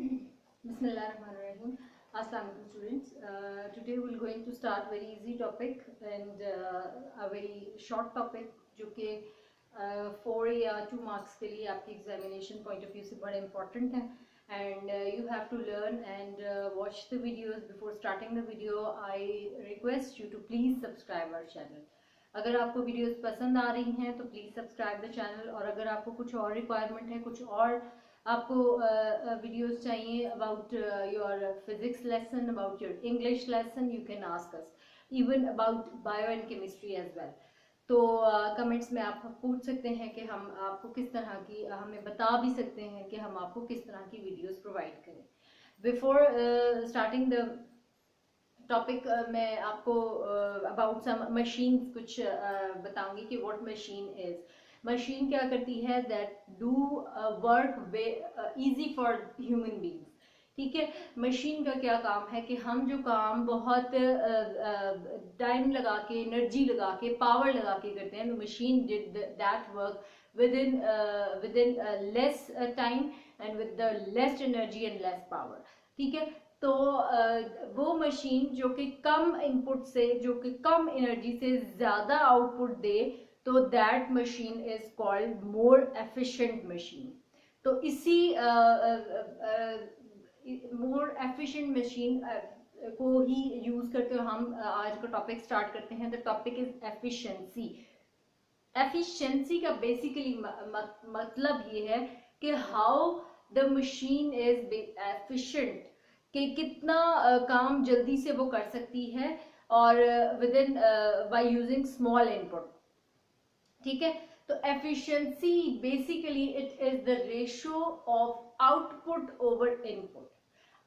Bismillahirrahmanirrahim. Assalamu alaikum students. Today we're going to start very easy topic and a very short topic जो कि 4 या 2 marks के लिए आपकी examination point of view से बड़ा important है and you have to learn and watch the videos. Before starting the video, I request you to please subscribe our channel. अगर आपको वीडियोस पसंद आ रही हैं तो प्लीज़ सब्सक्राइब द चैनल, और अगर आपको कुछ और रिक्वायरमेंट है, कुछ और आपको वीडियोस चाहिए about your physics lesson, about your English lesson, you can ask us, even about bio and chemistry as well. तो कमेंट्स में आप पूछ सकते हैं कि हम आपको किस तरह की, हमें बता भी सकते हैं कि हम आपको किस तरह की वीडियोस प्रोवाइड करें. बिफोर स्टार्टिंग द टॉपिक मैं आपको अबाउट सम मशीन्स कुछ बताऊंगी कि व्हाट मशीन इज. मशीन क्या करती है, that do work easy for human beings. ठीक है, मशीन का क्या काम है कि हम जो काम बहुत टाइम लगा के, एनर्जी लगा के, पावर लगा के करते हैं, machine did that work within less time and with the less energy and less power. ठीक है, तो वो मशीन जो कि कम इनपुट से, जो कि कम एनर्जी से ज्यादा आउटपुट दे, तो that machine is called more efficient machine. तो इसी मोर एफिशिएंट मशीन को ही यूज करके हम आज का टॉपिक स्टार्ट करते हैं. The topic is efficiency. Efficiency का बेसिकली मतलब ये है कि how the machine is efficient, कि कितना काम जल्दी से वो कर सकती है और with in by using small input. ठीक है, तो efficiency basically it is the ratio of output over input.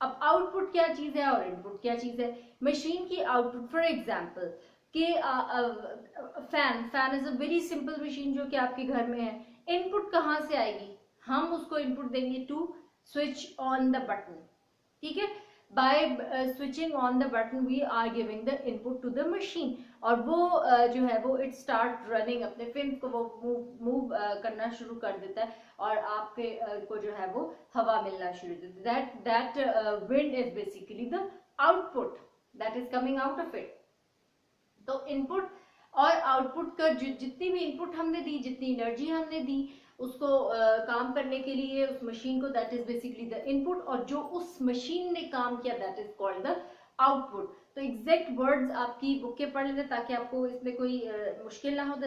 अब आउटपुट क्या चीज है और इनपुट क्या चीज है. मशीन की आउटपुट, फॉर एग्जांपल कि fan is a very simple machine जो कि आपके घर में है. इनपुट कहाँ से आएगी, हम उसको इनपुट देंगे to switch on the button. ठीक है, by switching on the button we are giving the input to the machine, और वो जो है वो इट स्टार्ट रनिंग, अपने फिन को वो मूव करना शुरू कर देता है और आपके को जो है वो हवा मिलना शुरू कर देता है. That wind is basically the output that is coming out of it. तो इनपुट और आउटपुट का जितनी भी इनपुट हमने दी, जितनी एनर्जी हमने दी उसको काम करने के लिए उस मशीन को, that is basically the input, और जो उस मशीन ने काम किया that is called the output. तो एग्जैक्ट वर्ड्स आपकी बुक के पढ़ लेते ताकि आपको इसमें कोई मुश्किल ना हो. The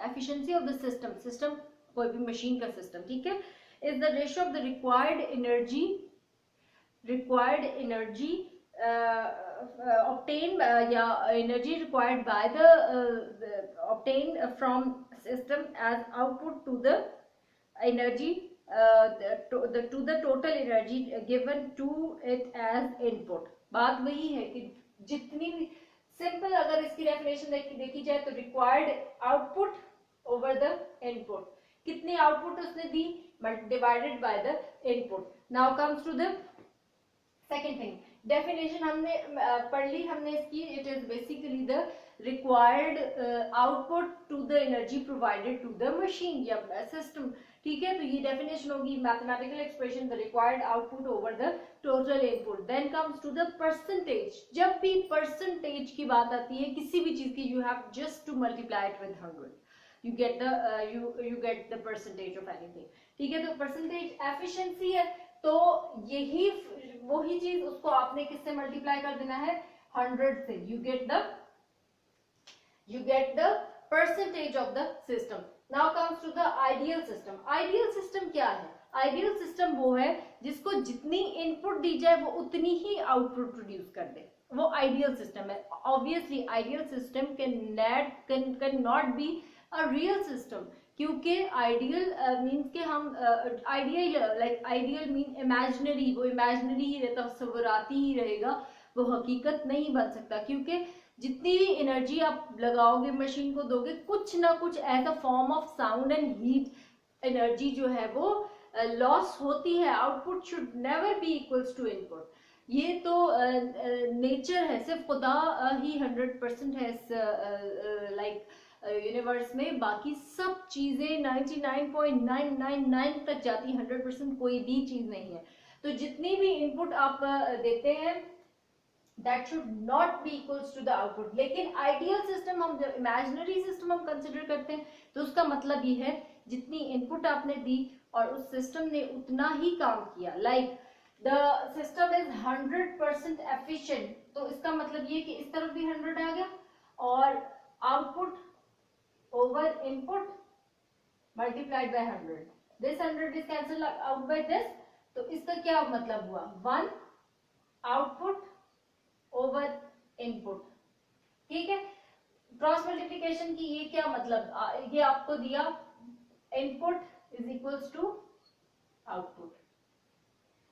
efficiency of the system कोई भी मशीन का सिस्टम, ठीक है, is the ratio of the required energy obtained या energy required by the obtained from system as output to the energy to the total energy given to it as input. बात वही है कि जितनी simple अगर इसकी डेफिनेशन देखी जाए तो required output over the input, कितनी आउटपुट उसने दी divided by the input. Now comes to the second thing. Definition हमने पढ़ ली हमने इसकी. It is basically the required output to the energy provided to the machine या सिस्टम. ठीक है, तो ये डेफिनेशन होगी mathematical expression, the required output over the total input. Then comes to the percentage. जब भी परसेंटेज की बात आती है किसी भी चीज की, you have just to multiply it with 100, you get the percentage of anything. ठीक है, तो परसेंटेज एफिशिएंसी है, तो यही वही चीज उसको आपने किससे मल्टीप्लाई कर देना है, 100 से. You get the percentage of the system. Now comes to the ideal system. Ideal system क्या है. आइडियल सिस्टम वो है जिसको जितनी इनपुट दी जाए वो उतनी ही आउटपुट प्रोड्यूस कर दे, वो आइडियल सिस्टम है. Obviously ideal system can not be a real system, क्योंकि आइडियल मीन्स के हम आइडियल मीन इमेजिनरी, वो इमेजिनरी ही रहता, तस्वुराती ही रहेगा, वो हकीकत नहीं बन सकता. क्योंकि जितनी भी एनर्जी आप लगाओगे मशीन को दोगे, कुछ ना कुछ as a form of sound and heat energy जो है वो लॉस होती है. Output should never be equals to input. ये तो नेचर है, सिर्फ खुदा ही 100% है लाइक यूनिवर्स में, बाकी सब चीजें 99.999 तक जाती, 100% कोई भी चीज नहीं है। तो जितनी भी इनपुट आप देते हैं that should not be equals to the output। लेकिन आइडियल सिस्टम, हम जब इमेजिनरी सिस्टम हम कंसिडर करते हैं तो उसका मतलब ये है जितनी इनपुट आपने दी और उस सिस्टम ने उतना ही काम किया। Like the system is 100% efficient, तो इसका मतलब ये कि इस तरफ भी 100 आ गया और output over input multiplied by 100, this 100 is cancel out by this, तो इसका क्या मतलब हुआ, 1 आउटपुट ओवर इनपुट। ठीक है, क्रॉस मल्टीप्लिकेशन की ये क्या मतलब, ये आपको दिया input is equals to output,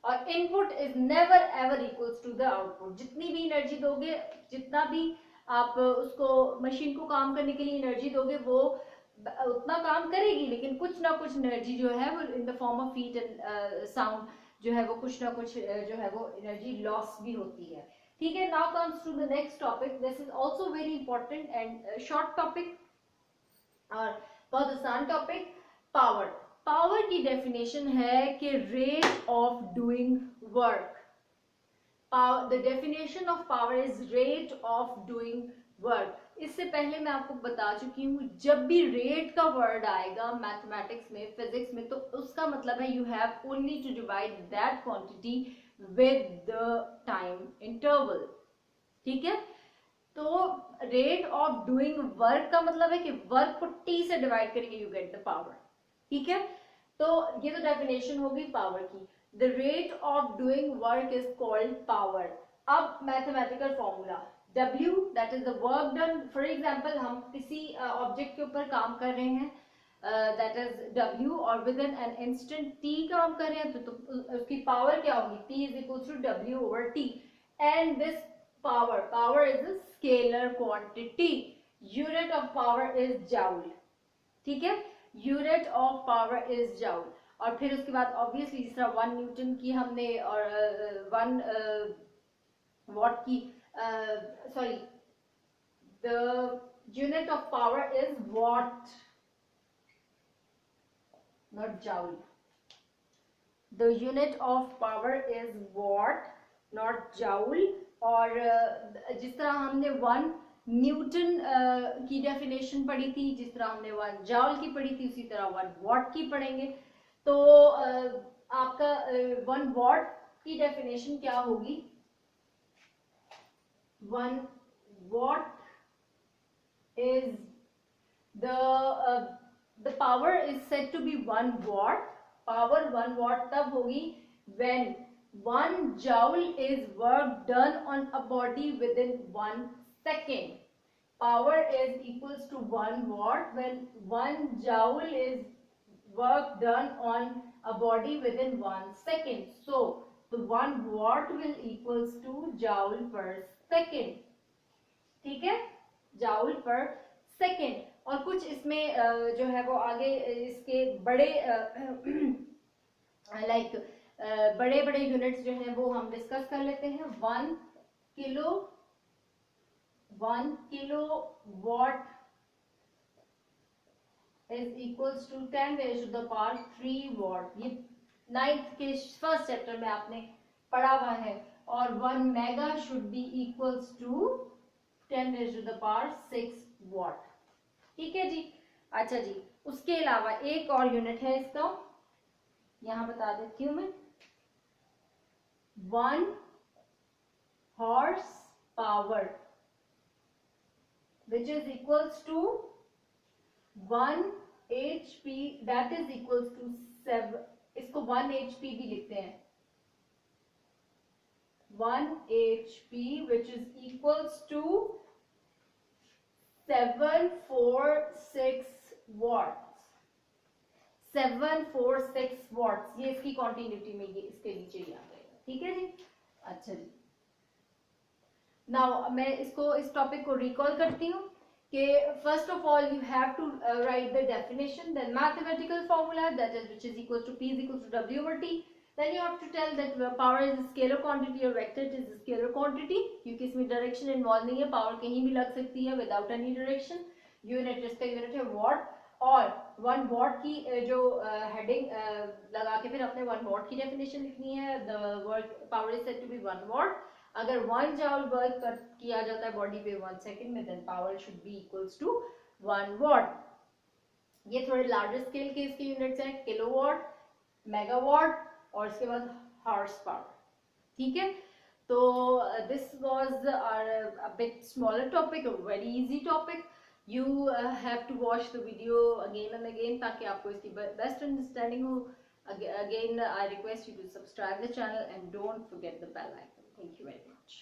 और input is never ever equals to the output. जितनी भी एनर्जी दोगे, जितना भी आप उसको मशीन को काम करने के लिए एनर्जी दोगे, वो उतना काम करेगी, लेकिन कुछ ना कुछ एनर्जी जो है वो in the form of heat and sound जो है वो कुछ ना कुछ जो है वो एनर्जी लॉस भी होती है। ठीक है, now comes to the next topic, this is also very important and short topic और बहुत आसान टॉपिक, पावर। पावर की डेफिनेशन है कि rate of doing work. The definition of power is rate of doing work. इससे पहले मैं आपको बता चुकी हूँ, जब भी रेट का वर्ड आएगा मैथमेटिक्स में, फिजिक्स में, तो उसका मतलब है you have only to divide that quantity with the time interval. ठीक है, तो रेट ऑफ डूइंग वर्क का मतलब है कि वर्क को टी से डिवाइड करके यू गेट द पावर। ठीक है, तो ये तो डेफिनेशन होगी पावर की। The rate of doing work is called power. अब mathematical formula, W that is the work done। For example हम किसी ऑब्जेक्ट के ऊपर काम कर रहे हैं, दैट इज W, और within an instant T काम कर रहे हैं, तो उसकी पावर क्या होगी, T is equal to W over T, and this power is a scalar quantity, unit of power is joule। ठीक है, unit of power is joule। और फिर उसके बाद ऑब्वियसली जिस तरह 1 न्यूटन की हमने और 1 वॉट की, sorry, the unit of power is watt, not joule। The unit of power is watt, not joule। और जिस तरह हमने 1 न्यूटन की डेफिनेशन पढ़ी थी, जिस तरह हमने 1 जाउल की पढ़ी थी, उसी तरह 1 वॉट की पढ़ेंगे। तो आपका 1 वॉट की डेफिनेशन क्या होगी, 1 watt is the power is said to be 1 watt। power 1 watt तब होगी when 1 joule is work done on a body within 1 second। power is equals to 1 watt when 1 joule is work done on a body within 1 second। so the 1 watt will equals to joule per second। ठीक है, joule पर second. और कुछ इसमें जो है वो आगे इसके बड़े लाइक बड़े बड़े यूनिट्स जो हैं वो हम डिस्कस कर लेते हैं। 1 kilo watt is equals to 10 raise to the power 3 watt. ये 9th के फर्स्ट चैप्टर में आपने पढ़ा हुआ है। और 1 mega should be equals to 10 raise to the power 6 watt. ठीक है जी, अच्छा जी, उसके अलावा एक और यूनिट है इसका, यहां बता देती हूं मैं, 1 horse power which is equals to 1 HP, that is equals to 7, इसको 1 HP भी लिखते हैं, 1 HP which is equals to 746 watts। 746 watts, ये इसकी कॉन्टिन्यूटी में ये इसके नीचे ही आ जाएगा। ठीक है जी, अच्छा जी। नाउ मैं इसको इस टॉपिक को रिकॉल करती हूँ कि first of all you have to write the definition, then mathematical formula that is which is equal to P is equal to W over T। Then you have to tell that power is a scalar quantity or vector is a scalar quantity, क्योंकि इसमें direction involve नहीं है, power कहीं भी लग सकती है without any direction. Unit, जिसका यूनिट है वॉट, और 1 वॉट की जो हेडिंग लगा के फिर अपने 1 वॉट की डेफिनेशन लिखनी है। The work power is said to be 1 watt. अगर 1 जूल वर्क किया जाता है बॉडी पे 1 सेकंड में, then power should be equals to 1 watt. ये थोड़े लार्जर स्केल के इसके यूनिट्स हैं, किलोवाट, मेगावाट और इसके बाद हॉर्स पावर। ठीक है, तो this was a bit smaller topic, a very easy topic. You have to watch the video again and again ताकि आपको इसकी best understanding हो। Again, I request you to subscribe the channel and don't forget the bell icon. Thank you very much.